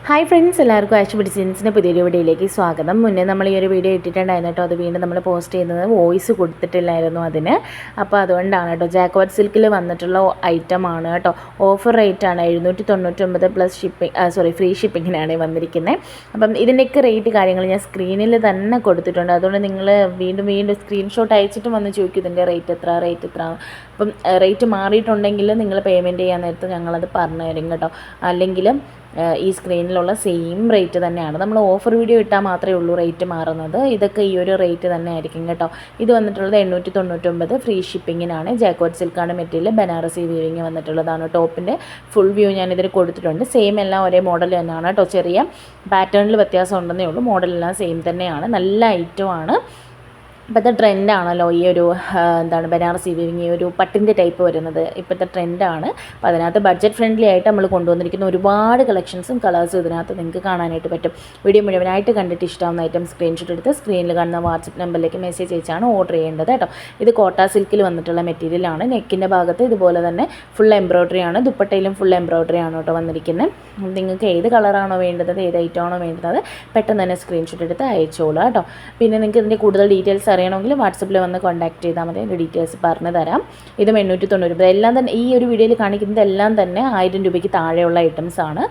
Hi friends, എല്ലാവർക്കും ash ഡിസൈൻസിൻ്റെ പുതിയൊരു വീഡിയോയിലേക്ക് സ്വാഗതം. മുന്നേ നമ്മൾ ഈ ഒരു വീഡിയോ ഇട്ടിട്ടുണ്ടായിരുന്നു കേട്ടോ. അത് വീണ്ടും നമ്മൾ പോസ്റ്റ് ചെയ്യുന്നത് വോയിസ് കൊടുത്തിട്ടില്ലായിരുന്നു അതിന്. അപ്പോൾ അതുകൊണ്ടാണ് കേട്ടോ. ജാക്കോട്ട് സിൽക്കിൽ വന്നിട്ടുള്ള ഐറ്റമാണ് കേട്ടോ. ഓഫർ റേറ്റാണ് 799 പ്ലസ് ഫ്രീ ഷിപ്പിങ്ങിനാണ് വന്നിരിക്കുന്നത്. അപ്പം ഇതിൻ്റെയൊക്കെ റേറ്റ് കാര്യങ്ങൾ ഞാൻ സ്ക്രീനിൽ തന്നെ കൊടുത്തിട്ടുണ്ട്. അതുകൊണ്ട് നിങ്ങൾ വീണ്ടും സ്ക്രീൻഷോട്ട് അയച്ചിട്ട് വന്ന് ചോദിക്കും ഇതിൻ്റെ റേറ്റ് എത്ര. അപ്പം റേറ്റ് മാറിയിട്ടുണ്ടെങ്കിൽ നിങ്ങൾ പേയ്മെൻറ്റ് ചെയ്യാൻ നേരത്ത് ഞങ്ങളത് പറഞ്ഞു തരും കേട്ടോ. അല്ലെങ്കിൽ ഈ സ്ക്രീനിലുള്ള സെയിം റേറ്റ് തന്നെയാണ്. നമ്മൾ ഓഫർ വീഡിയോ ഇട്ടാൽ മാത്രമേ ഉള്ളൂ റേറ്റ് മാറുന്നത്. ഇതൊക്കെ ഈ ഒരു റേറ്റ് തന്നെ ആയിരിക്കും കേട്ടോ. ഇത് വന്നിട്ടുള്ളത് 899 ഫ്രീ ഷിപ്പിങ്ങിനാണ്. ജാക്കോട്ട് സിൽക്കാണ് മെറ്റീരിയൽ, ബനാറസി വീവിങ് വന്നിട്ടുള്ളതാണ്. ടോപ്പിൻ്റെ ഫുൾ വ്യൂ ഞാനിതിൽ കൊടുത്തിട്ടുണ്ട്. സെയിം എല്ലാം ഒരേ മോഡൽ തന്നെയാണ് കേട്ടോ. ചെറിയ പാറ്റേണിൽ വ്യത്യാസം ഉണ്ടെന്നേ ഉള്ളൂ. മോഡലെല്ലാം സെയിം തന്നെയാണ്. നല്ല ഐറ്റമാണ്. ഇപ്പോഴത്തെ ട്രെൻഡാണല്ലോ ഈ ഒരു ബനാറസി വീവിങ്, ഈ ഒരു പട്ടിൻ്റെ ടൈപ്പ് വരുന്നത് ഇപ്പോഴത്തെ ട്രെൻഡാണ്. അപ്പോൾ അതിനകത്ത് ബഡ്ജറ്റ് ഫ്രണ്ട്ലി ആയിട്ട് നമ്മൾ കൊണ്ടുവന്നിരിക്കുന്ന ഒരുപാട് കളക്ഷൻസും കളേഴ്സും ഇതിനകത്ത് നിങ്ങൾക്ക് കാണാനായിട്ട് പറ്റും. വീഡിയോ മുഴുവനായിട്ട് കണ്ടിട്ട് ഇഷ്ടമാവുന്ന ഐറ്റം സ്ക്രീൻഷോട്ട് എടുത്ത് സ്ക്രീനിൽ കാണുന്ന വാട്സപ്പ് നമ്പറിലേക്ക് മെസ്സേജ് അയച്ചാണ് ഓർഡർ ചെയ്യേണ്ടത് കേട്ടോ. ഇത് കോട്ട സിൽക്കിൽ വന്നിട്ടുള്ള മെറ്റീരിയലാണ്. നെക്കിൻ്റെ ഭാഗത്ത് ഇതുപോലെ തന്നെ ഫുൾ എംബ്രോയ്ഡറി ആണ്. ദുപ്പട്ടയിലും ഫുൾ എംബ്രോയ്ഡറി ആണ് കേട്ടോ വന്നിരിക്കുന്നത്. നിങ്ങൾക്ക് ഏത് കളറാണോ വേണ്ടത്, ഏത് ഐറ്റമാണോ വേണ്ടത് പെട്ടെന്ന് തന്നെ സ്ക്രീൻഷോട്ട് എടുത്ത് അയച്ചോളൂ കേട്ടോ. പിന്നെ നിങ്ങൾക്ക് ഇതിൻ്റെ കൂടുതൽ ഡീറ്റെയിൽസ് അറിയണമെങ്കിൽ വാട്സപ്പിൽ വന്ന് കോൺടാക്ട് ചെയ്താൽ മതി. അതിൻ്റെ ഡീറ്റെയിൽസ് പറഞ്ഞു തരാം. ഇതും 890. എല്ലാം തന്നെ ഈ ഒരു വീഡിയോയിൽ കാണിക്കുന്നത് എല്ലാം തന്നെ 1000 രൂപയ്ക്ക് താഴെയുള്ള ഐറ്റംസാണ്.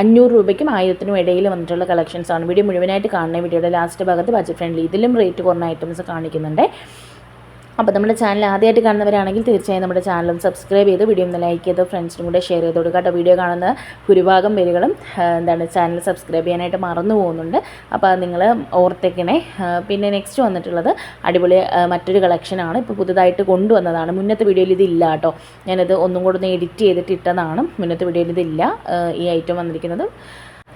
500 രൂപയ്ക്കും 1000നും ഇടയിൽ വന്നിട്ടുള്ള കളക്ഷൻസാണ്. വീഡിയോ മുഴുവനായിട്ട് കാണുന്ന വീഡിയോയുടെ ലാസ്റ്റ് ഭാഗത്ത് ബഡ്ജറ്റ് ഫ്രണ്ട്ലി ഇതിലും റേറ്റ് കുറഞ്ഞ ഐറ്റംസ് കാണിക്കുന്നുണ്ട്. അപ്പോൾ നമ്മുടെ ചാനൽ ആദ്യമായിട്ട് കാണുന്നവരാണെങ്കിൽ തീർച്ചയായും നമ്മുടെ ചാനലും സബ്സ്ക്രൈബ് ചെയ്ത് വീഡിയോ ഒന്ന് ലൈക്ക് ചെയ്ത് ഫ്രണ്ട്സിനും കൂടെ ഷെയർ ചെയ്ത് കൊടുക്കുക കേട്ടോ. വീഡിയോ കാണുന്ന ഭൂരിഭാഗം പേരുകളും ചാനൽ സബ്സ്ക്രൈബ് ചെയ്യാനായിട്ട് മറന്നു പോകുന്നുണ്ട്. അപ്പോൾ അത് നിങ്ങൾ ഓർത്തേക്കണേ. പിന്നെ നെക്സ്റ്റ് വന്നിട്ടുള്ളത് അടിപൊളി മറ്റൊരു കളക്ഷനാണ്. ഇപ്പോൾ പുതുതായിട്ട് കൊണ്ടുവന്നതാണ്. മുന്നത്തെ വീഡിയോയിൽ ഇതില്ല കേട്ടോ. ഞാനത് ഒന്നും കൂടെ ഒന്ന് എഡിറ്റ് ചെയ്തിട്ട് ഇട്ടതാണ്. മുന്നത്തെ വീഡിയോയിൽ ഇതില്ല. ഈ ഐറ്റം വന്നിരിക്കുന്നത്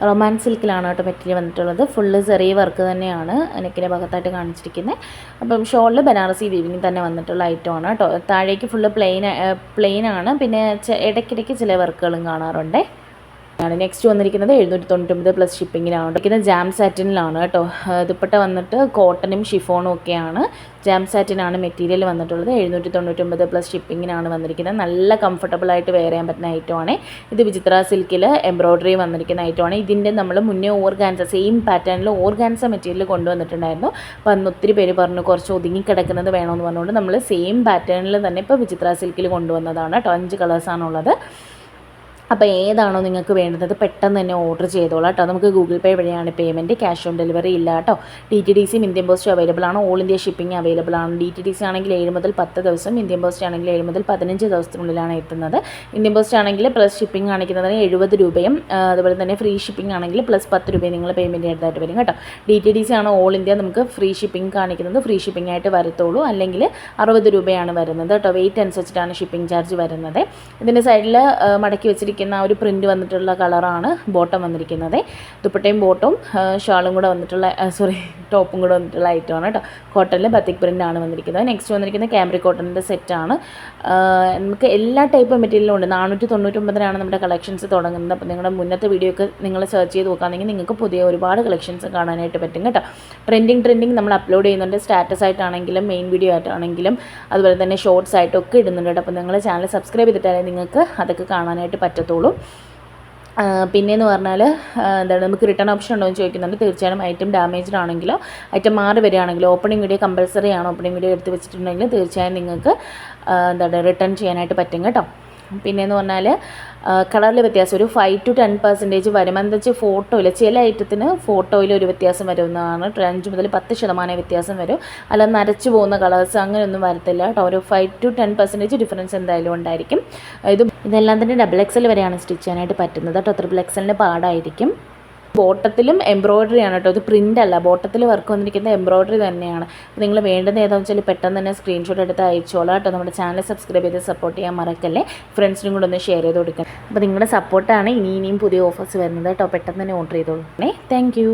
റൊമാൻസ് സിൽക്കിലാണ് കേട്ടോ മെറ്റീരിയൽ വന്നിട്ടുള്ളത്. ഫുള്ള് ചെറിയ വർക്ക് തന്നെയാണ് നെക്കിൻ്റെ ഭാഗത്തായിട്ട് കാണിച്ചിരിക്കുന്നത്. അപ്പം ഷോളിൽ ബനാറസി വീവിങ് തന്നെ വന്നിട്ടുള്ള ഐറ്റമാണ് കേട്ടോ. താഴേക്ക് ഫുള്ള് പ്ലെയിൻ ആണ്. പിന്നെ ഇടയ്ക്കിടയ്ക്ക് ചില വർക്കുകളും കാണാറുണ്ട്. നെക്സ്റ്റ് വന്നിരിക്കുന്നത് 799 പ്ലസ് ഷിപ്പിങ്ങിലാണ് വന്നിരിക്കുന്നത്. ജാം സാറ്റിനിലാണ് കേട്ടോ. ദുപ്പട്ട വന്നിട്ട് കോട്ടനും ഷിഫോണും ഒക്കെയാണ്. ജാം സാറ്റിനാണ് മെറ്റീരിയൽ വന്നിട്ടുള്ളത്. 799 പ്ലസ് ഷിപ്പിങ്ങിനാണ് വന്നിരിക്കുന്നത്. നല്ല കംഫർട്ടബിളായിട്ട് വെയർ ചെയ്യാൻ പറ്റുന്ന ഐറ്റമാണ്. ഇത് വിചിത്ര സിൽക്കിൽ എംബ്രോയ്ഡറി വന്നിരിക്കുന്ന ഐറ്റമാണ്. ഇതിൻ്റെ നമ്മൾ മുന്നേ ഓർഗാൻസ സെയിം പാറ്റേണിൽ ഓർഗാൻസ മെറ്റീരിയൽ കൊണ്ടുവന്നിട്ടുണ്ടായിരുന്നു. അപ്പോൾ അന്ന് ഒത്തിരി പേര് പറഞ്ഞു കുറച്ച് ഒതുങ്ങിക്കിടക്കുന്നത് വേണമെന്ന് പറഞ്ഞുകൊണ്ട് നമ്മൾ സെയിം പാറ്റേണിൽ തന്നെ ഇപ്പോൾ വിചിത്ര സിൽക്കിൽ കൊണ്ടുവന്നതാണ് കേട്ടോ. 5 കളേഴ്സാണുള്ളത്. അപ്പോൾ ഏതാണോ നിങ്ങൾക്ക് വേണ്ടത് പെട്ടെന്ന് തന്നെ ഓർഡർ ചെയ്തോളാം കേട്ടോ. നമുക്ക് ഗൂഗിൾ പേ വഴിയാണ് പേയ്മെൻറ്റ്. ക്യാഷ് ഓൺ ഡെലിവറി ഇല്ല കേട്ടോ. DTDC ഇന്ത്യൻ പോസ്റ്റ് അവൈലബിൾ ആണ്. ഓൾ ഇന്ത്യ ഷിപ്പിംഗ് അവൈലബിൾ ആണ്. DTDC ആണെങ്കിൽ 7 മുതൽ 10 ദിവസം, ഇന്ത്യൻ പോസ്റ്റ് ആണെങ്കിൽ 7 മുതൽ 15 ദിവസത്തിനുള്ളിലാണ് എത്തുന്നത്. ഇന്ത്യൻ പോസ്റ്റ് ആണെങ്കിൽ പ്ലസ് ഷിപ്പിംഗ് കാണിക്കുന്നതിന് 70 രൂപയും അതുപോലെ തന്നെ ഫ്രീ ഷിപ്പിംഗ് ആണെങ്കിൽ പ്ലസ് 10 രൂപയും നിങ്ങൾ പേയ്മെൻറ്റ് ചെയ്തതായിട്ട് വരും കേട്ടോ. DTDC ആണ് ഓൾ ഇന്ത്യ നമുക്ക് ഫ്രീ ഷിപ്പിംഗ് കാണിക്കുന്നത്. ഫ്രീ ഷിപ്പിംഗ് ആയിട്ട് വരത്തുള്ളൂ. അല്ലെങ്കിൽ 60 രൂപയാണ് വരുന്നത് കേട്ടോ. വെയിറ്റ് അനുസരിച്ചിട്ടാണ് ഷിപ്പിംഗ് ചാർജ് വരുന്നത്. ഇതിൻ്റെ സൈഡിൽ മടക്കി വെച്ചിരിക്കുന്ന ഒരു പ്രിൻ്റ് വന്നിട്ടുള്ള കളറാണ് ബോട്ടം വന്നിരിക്കുന്നത്. ദുപ്പട്ടയും ബോട്ടും ഷാളും കൂടെ വന്നിട്ടുള്ള ടോപ്പും കൂടെ വന്നിട്ടുള്ള ഐറ്റമാണ് കേട്ടോ. കോട്ടണിൽ ബത്തിക് പ്രിൻ്റാണ് വന്നിരിക്കുന്നത്. നെക്സ്റ്റ് വന്നിരിക്കുന്നത് ക്യാമ്പ്രിക് കോട്ടണിൻ്റെ സെറ്റാണ്. നമുക്ക് എല്ലാ ടൈപ്പ് മെറ്റീരിയലും ഉണ്ട്. 499 നമ്മുടെ കളക്ഷൻസ് തുടങ്ങുന്നത്. അപ്പോൾ നിങ്ങളുടെ മുന്നത്തെ വീഡിയോ ഒക്കെ നിങ്ങൾ സെർച്ച് ചെയ്ത് നോക്കുകയാണെങ്കിൽ നിങ്ങൾക്ക് പുതിയ ഒരുപാട് കളക്ഷൻസ് കാണാനായിട്ട് പറ്റും കേട്ടോ. ട്രെൻഡിങ് നമ്മൾ അപ്ലോഡ് ചെയ്യുന്നുണ്ട്. സ്റ്റാറ്റസ് ആയിട്ടാണെങ്കിലും മെയിൻ വീഡിയോ ആയിട്ടാണെങ്കിലും അതുപോലെ തന്നെ ഷോർട്സ് ആയിട്ടൊക്കെ ഇടുന്നുണ്ട് കേട്ടോ. അപ്പോൾ നിങ്ങൾ ചാനൽ സബ്സ്ക്രൈബ് ചെയ്തിട്ടാലേ നിങ്ങൾക്ക് അതൊക്കെ കാണാനായിട്ട് പറ്റത്തുള്ളൂ. പിന്നെയെന്ന് പറഞ്ഞാൽ നമുക്ക് റിട്ടേൺ ഓപ്ഷൻ ഉണ്ടോ എന്ന് ചോദിക്കുന്നുണ്ട്. തീർച്ചയായും ഐറ്റം ഡാമേജ്ഡ് ആണെങ്കിലോ ഐറ്റം മാറി വരികയാണെങ്കിലോ ഓപ്പണിംഗ് വീഡിയോ കമ്പൽസറി ആണ്. ഓപ്പണിംഗ് വീഡിയോ എടുത്ത് വെച്ചിട്ടുണ്ടെങ്കിൽ തീർച്ചയായും നിങ്ങൾക്ക് റിട്ടേൺ ചെയ്യാനായിട്ട് പറ്റും കേട്ടോ. പിന്നെയെന്ന് പറഞ്ഞാൽ കളറിൽ വ്യത്യാസം ഒരു 5 to 10% വരും. എന്താ വെച്ചാൽ ഫോട്ടോയിൽ ചില ഐറ്റത്തിന് ഫോട്ടോയിൽ ഒരു വ്യത്യാസം വരുന്നതാണ്. 5 മുതൽ 10% വ്യത്യാസം വരും. അല്ലാതെ നരച്ചു പോകുന്ന കളേഴ്സ് അങ്ങനെയൊന്നും വരത്തില്ല കേട്ടോ. ഒരു 5 to 10% ഡിഫറൻസ് എന്തായാലും ഉണ്ടായിരിക്കും. ഇതെല്ലാം തന്നെ XXL വരെയാണ് സ്റ്റിച്ച് ചെയ്യാനായിട്ട് പറ്റുന്നത് കേട്ടോ. XXLൻ്റെ പാടായിരിക്കും. ബോട്ടത്തിലും എംബ്രോയ്ഡറി ആണ് കേട്ടോ. ഇത് പ്രിൻ്റ് അല്ല. ബോട്ടത്തിൽ വർക്ക് വന്നിരിക്കുന്നത് എംബ്രോയ്ഡറി തന്നെയാണ്. അപ്പോൾ നിങ്ങൾ വേണ്ടത് ഏതാണെന്ന് വെച്ചാൽ പെട്ടെന്ന് തന്നെ സ്ക്രീൻഷോട്ട് എടുത്ത് അയച്ചോളാം കേട്ടോ. നമ്മുടെ ചാനൽ സബ്സ്ക്രൈബ് ചെയ്ത് സപ്പോർട്ട് ചെയ്യാൻ മറക്കല്ലേ. ഫ്രണ്ട്സിനും കൂടെ ഒന്ന് ഷെയർ ചെയ്ത് കൊടുക്കണം. അപ്പോൾ നിങ്ങളുടെ സപ്പോർട്ടാണ് ഇനിയും പുതിയ ഓഫേഴ്സ് വരുന്നത് കേട്ടോ. പെട്ടെന്ന് തന്നെ ഓർഡർ ചെയ്തോളൂ. Thank you.